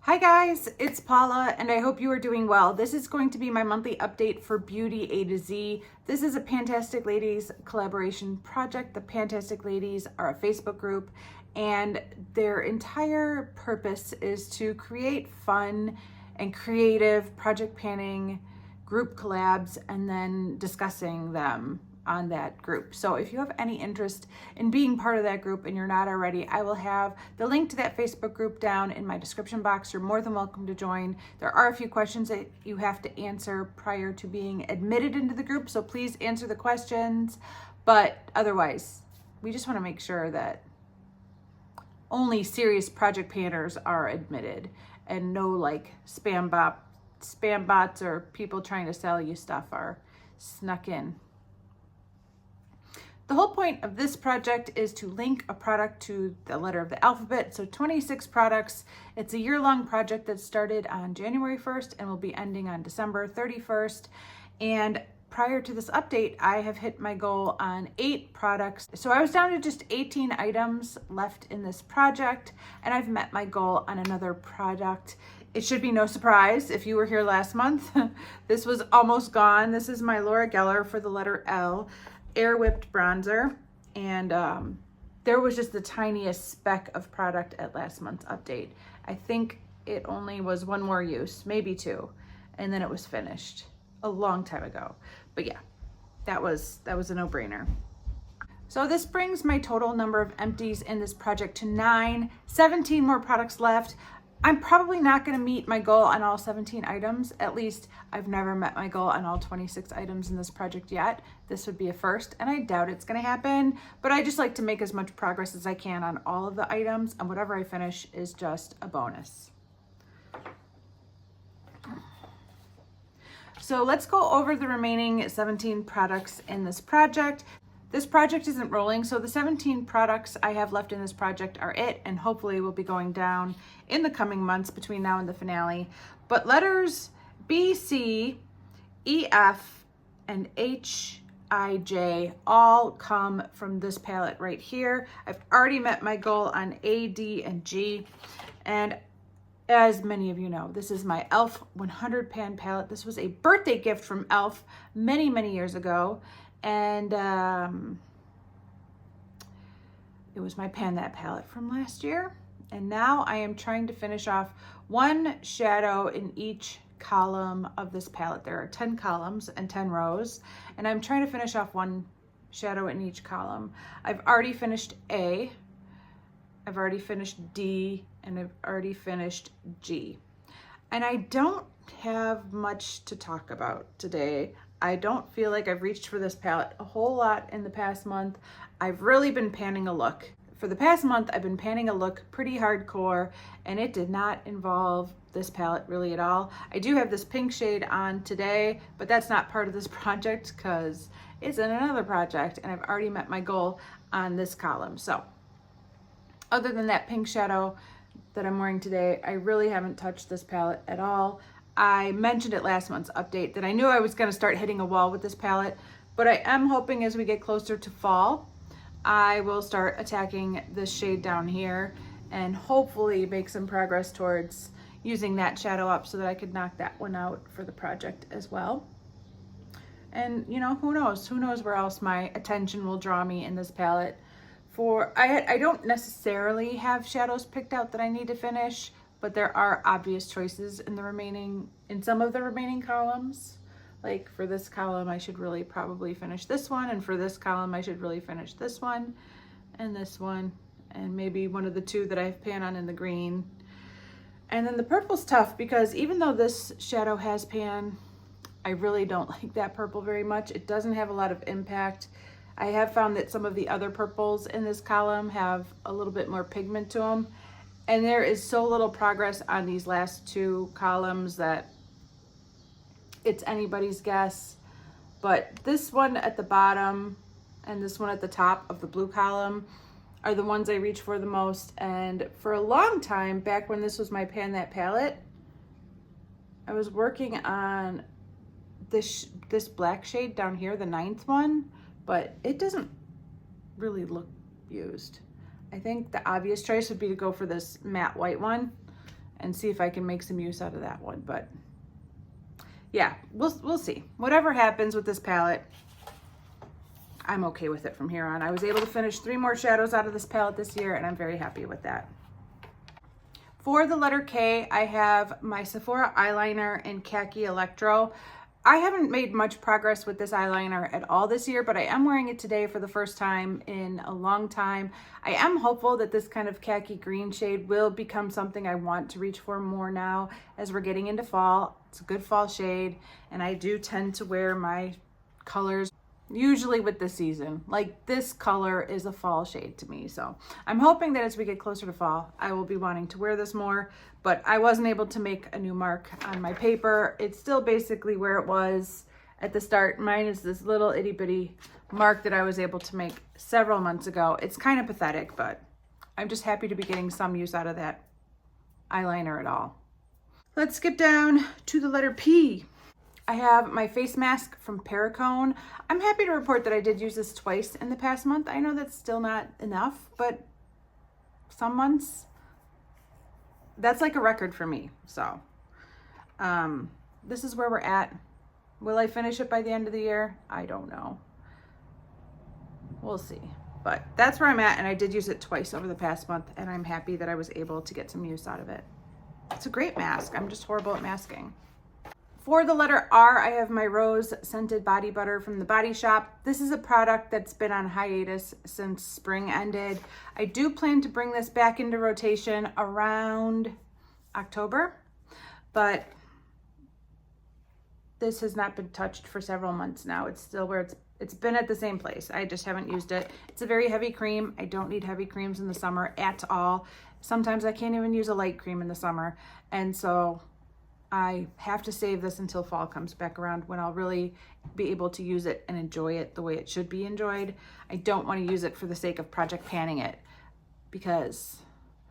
Hi guys, it's Paula and I hope you are doing well. This is going to be my monthly update for Beauty A to Z. This is a Fantastic Ladies collaboration project. The Fantastic Ladies are a Facebook group and their entire purpose is to create fun and creative project planning group collabs and then discussing them on that group. So if you have any interest in being part of that group and you're not already, I will have the link to that Facebook group down in my description box. You're more than welcome to join. There are a few questions that you have to answer prior to being admitted into the group, so please answer the questions. But otherwise, we just want to make sure that only serious project planners are admitted and no like spam bots or people trying to sell you stuff are snuck in. The whole point of this project is to link a product to the letter of the alphabet. So 26 products. It's a year-long project that started on January 1st and will be ending on December 31st. And prior to this update, I have hit my goal on 8 products. So I was down to just 18 items left in this project, and I've met my goal on another product. It should be no surprise if you were here last month. This was almost gone. This is my Laura Geller for the letter L Air Whipped bronzer, and there was just the tiniest speck of product at last month's update. I think it only was one more use, maybe 2, and then it was finished a long time ago. But yeah, that was a no-brainer. So this brings my total number of empties in this project to 9, 17 more products left. I'm probably not going to meet my goal on all 17 items. At least I've never met my goal on all 26 items in this project yet. This would be a first, and I doubt it's going to happen, but I just like to make as much progress as I can on all of the items, and whatever I finish is just a bonus. So let's go over the remaining 17 products in this project. This project isn't rolling, so the 17 products I have left in this project are it, and hopefully will be going down in the coming months between now and the finale. But letters B, C, E, F, and H, I, J all come from this palette right here. I've already met my goal on A, D, and G, and as many of you know, this is my e.l.f. 100 pan palette. This was a birthday gift from e.l.f. many, many years ago. And it was my Pan That palette from last year. And now I am trying to finish off one shadow in each column of this palette. There are 10 columns and 10 rows. And I'm trying to finish off one shadow in each column. I've already finished A. I've already finished D. And I've already finished G. And I don't have much to talk about today. I don't feel like I've reached for this palette a whole lot in the past month. I've really been panning a look. For the past month, I've been panning a look pretty hardcore, and it did not involve this palette really at all. I do have this pink shade on today, but that's not part of this project because it's in another project, and I've already met my goal on this column. So other than that pink shadow that I'm wearing today, I really haven't touched this palette at all. I mentioned at last month's update that I knew I was going to start hitting a wall with this palette, but I am hoping as we get closer to fall, I will start attacking this shade down here and hopefully make some progress towards using that shadow up so that I could knock that one out for the project as well. And you know, who knows where else my attention will draw me in this palette. I don't necessarily have shadows picked out that I need to finish, but there are obvious choices in some of the remaining columns. Like for this column, I should really probably finish this one, and for this column, I should really finish this one, and maybe one of the 2 that I have pan on in the green. And then the purple's tough because even though this shadow has pan, I really don't like that purple very much. It doesn't have a lot of impact. I have found that some of the other purples in this column have a little bit more pigment to them. And there is so little progress on these last 2 columns that it's anybody's guess. But this one at the bottom and this one at the top of the blue column are the ones I reach for the most. And for a long time, back when this was my Pan That palette, I was working on this black shade down here, the 9th one, but it doesn't really look used. I think the obvious choice would be to go for this matte white one, and see if I can make some use out of that one. But yeah, we'll see. Whatever happens with this palette, I'm okay with it from here on. I was able to finish 3 more shadows out of this palette this year, and I'm very happy with that. For the letter K, I have my Sephora eyeliner in Khaki Electro. I haven't made much progress with this eyeliner at all this year, but I am wearing it today for the first time in a long time. I am hopeful that this kind of khaki green shade will become something I want to reach for more now as we're getting into fall. It's a good fall shade, and I do tend to wear my colors usually with the season. Like, this color is a fall shade to me. So I'm hoping that as we get closer to fall, I will be wanting to wear this more, but I wasn't able to make a new mark on my paper. It's still basically where it was at the start. Mine is this little itty bitty mark that I was able to make several months ago. It's kind of pathetic, but I'm just happy to be getting some use out of that eyeliner at all. Let's skip down to the letter P. I have my face mask from Perricone. I'm happy to report that I did use this twice in the past month. I know that's still not enough, but some months, that's like a record for me. So this is where we're at. Will I finish it by the end of the year? I don't know. We'll see. But that's where I'm at, and I did use it twice over the past month, and I'm happy that I was able to get some use out of it. It's a great mask. I'm just horrible at masking. For the letter R, I have my Rose Scented Body Butter from the Body Shop. This is a product that's been on hiatus since spring ended. I do plan to bring this back into rotation around October, but this has not been touched for several months now. It's still where it's been at the same place. I just haven't used it. It's a very heavy cream. I don't need heavy creams in the summer at all. Sometimes I can't even use a light cream in the summer, and so I have to save this until fall comes back around, when I'll really be able to use it and enjoy it the way it should be enjoyed. I don't want to use it for the sake of project panning it, because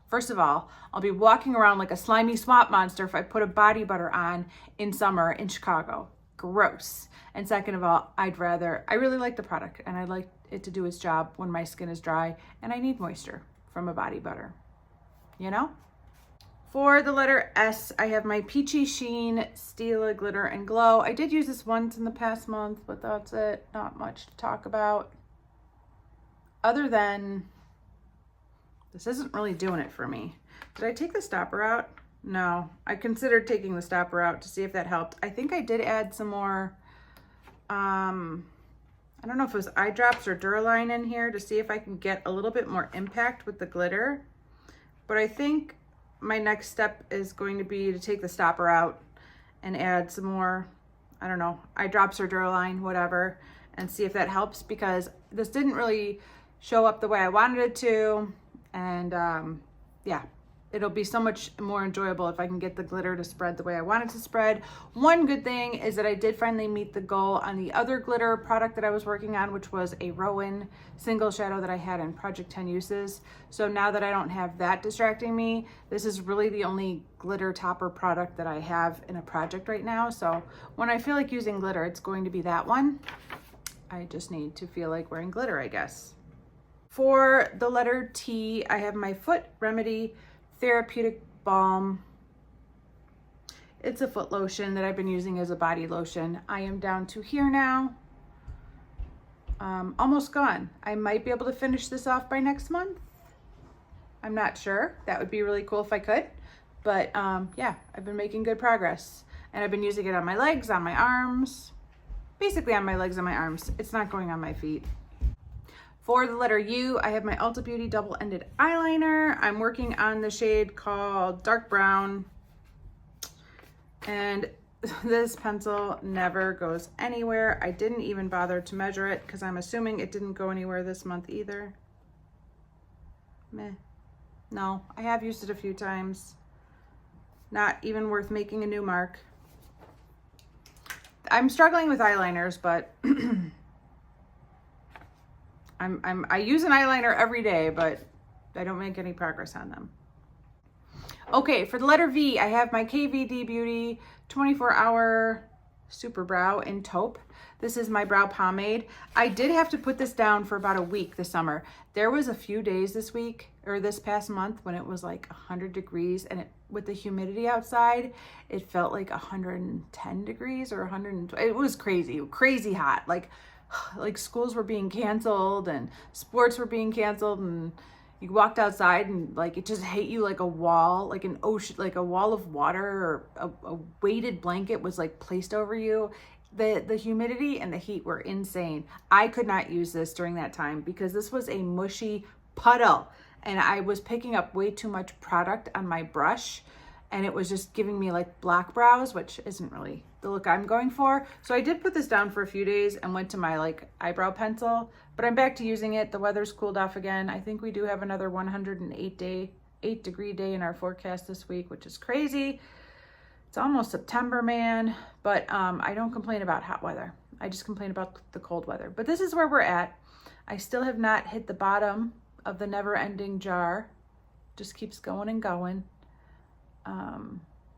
first of all, I'll be walking around like a slimy swamp monster if I put a body butter on in summer in Chicago. Gross. And second of all, I really like the product, and I like it to do its job when my skin is dry and I need moisture from a body butter, you know? For the letter S, I have my Peachy Sheen Stila Glitter and Glow. I did use this once in the past month, but that's it. Not much to talk about. Other than, this isn't really doing it for me. Did I take the stopper out? No. I considered taking the stopper out to see if that helped. I think I did add some more, I don't know if it was eye drops or Duraline in here to see if I can get a little bit more impact with the glitter. But I think my next step is going to be to take the stopper out and add some more, I don't know, eye drops or Duraline, whatever, and see if that helps, because this didn't really show up the way I wanted it to. And yeah, it'll be so much more enjoyable if I can get the glitter to spread the way I want it to spread. One good thing is that I did finally meet the goal on the other glitter product that I was working on, which was a Rowan single shadow that I had in Project 10 Uses. So now that I don't have that distracting me, this is really the only glitter topper product that I have in a project right now. So when I feel like using glitter, it's going to be that one. I just need to feel like wearing glitter, I guess. For the letter T, I have my Foot Remedy Therapeutic Balm. It's a foot lotion that I've been using as a body lotion. I am down to here now. Almost gone. I might be able to finish this off by next month. I'm not sure. That would be really cool if I could. But yeah, I've been making good progress. And I've been using it on my legs, on my arms. Basically on my legs and my arms. It's not going on my feet. For the letter U, I have my Ulta Beauty double-ended eyeliner. I'm working on the shade called Dark Brown. And this pencil never goes anywhere. I didn't even bother to measure it because I'm assuming it didn't go anywhere this month either. Meh. No, I have used it a few times. Not even worth making a new mark. I'm struggling with eyeliners, but I use an eyeliner every day, but I don't make any progress on them. Okay, for the letter V, I have my KVD Beauty 24-Hour Super Brow in Taupe. This is my brow pomade. I did have to put this down for about a week this summer. There was a few days this week, or this past month, when it was like 100 degrees, and with the humidity outside, it felt like 110 degrees or 120. It was crazy hot. Like schools were being canceled and sports were being canceled, and you walked outside and like it just hit you like a wall, like an ocean, like a wall of water, or a weighted blanket was like placed over you. The humidity and the heat were insane. I could not use this during that time because this was a mushy puddle, and I was picking up way too much product on my brush, and it was just giving me like black brows, which isn't really the look I'm going for. So I did put this down for a few days and went to my like eyebrow pencil, but I'm back to using it. The weather's cooled off again. I think we do have another 8 degree day in our forecast this week, which is crazy. It's almost September, man, but I don't complain about hot weather. I just complain about the cold weather. But this is where we're at. I still have not hit the bottom of the never-ending jar. Just keeps going and going.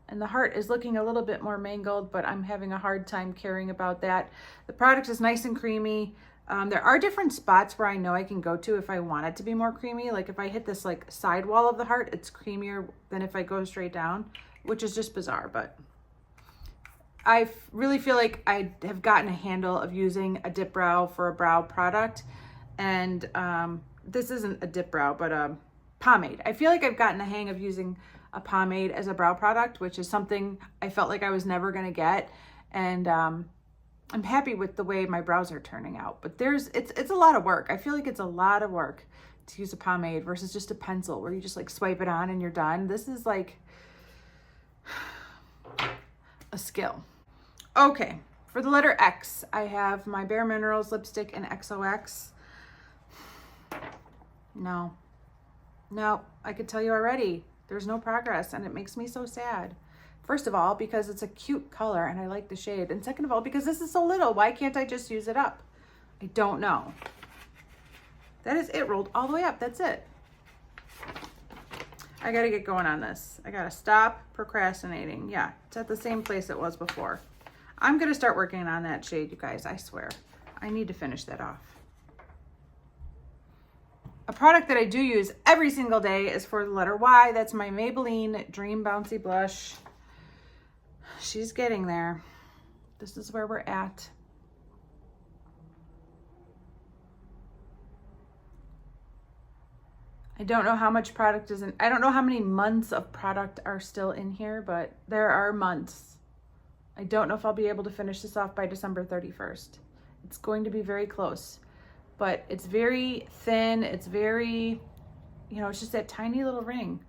And the heart is looking a little bit more mangled, but I'm having a hard time caring about that. The product is nice and creamy. There are different spots where I know I can go to if I want it to be more creamy. Like if I hit this like side wall of the heart, it's creamier than if I go straight down, which is just bizarre. But I really feel like I have gotten a handle of using a dip brow for a brow product. And this isn't a dip brow, but a pomade. I feel like I've gotten a hang of using a pomade as a brow product, which is something I felt like I was never going to get. And I'm happy with the way my brows are turning out, but it's a lot of work. I feel like it's a lot of work to use a pomade versus just a pencil where you just like swipe it on and you're done. This is like a skill. Okay, for the letter X, I have my Bare Minerals lipstick in XOX. No, I could tell you already, there's no progress, and it makes me so sad. First of all, because it's a cute color and I like the shade. And second of all, because this is so little, why can't I just use it up? I don't know. That is it, rolled all the way up. That's it. I gotta get going on this. I gotta stop procrastinating. Yeah, it's at the same place it was before. I'm gonna start working on that shade, you guys, I swear. I need to finish that off. A product that I do use every single day is for the letter Y. That's my Maybelline Dream Bouncy Blush. She's getting there. This is where we're at. I don't know how much product is in. I don't know how many months of product are still in here, but there are months. I don't know if I'll be able to finish this off by December 31st. It's going to be very close. But it's very thin. It's very, it's just that tiny little ring.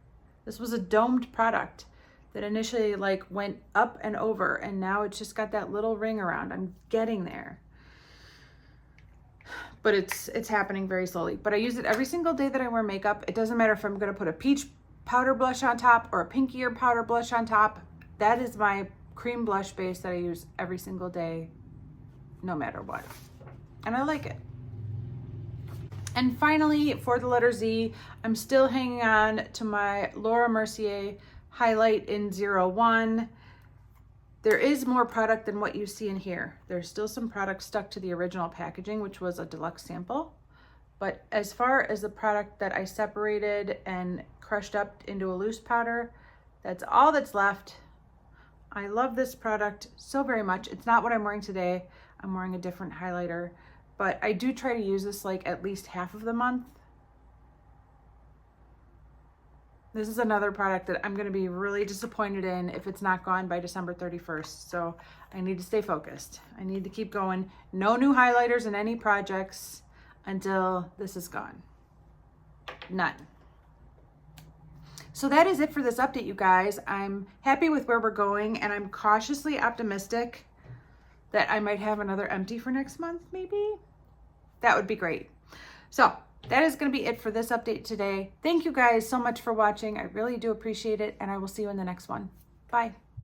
This was a domed product that initially like went up and over, and now it's just got that little ring around. I'm getting there. But it's happening very slowly. But I use it every single day that I wear makeup. It doesn't matter if I'm gonna put a peach powder blush on top or a pinkier powder blush on top. That is my cream blush base that I use every single day, no matter what. And I like it. And finally, for the letter Z, I'm still hanging on to my Laura Mercier highlight in 01. There is more product than what you see in here. There's still some product stuck to the original packaging, which was a deluxe sample. But as far as the product that I separated and crushed up into a loose powder, that's all that's left. I love this product so very much. It's not what I'm wearing today. I'm wearing a different highlighter. But I do try to use this like at least half of the month. This is another product that I'm going to be really disappointed in if it's not gone by December 31st. So I need to stay focused. I need to keep going. No new highlighters in any projects until this is gone. None. So that is it for this update, you guys. I'm happy with where we're going, and I'm cautiously optimistic that I might have another empty for next month, maybe. That would be great. So that is going to be it for this update today. Thank you guys so much for watching. I really do appreciate it, and I will see you in the next one. Bye.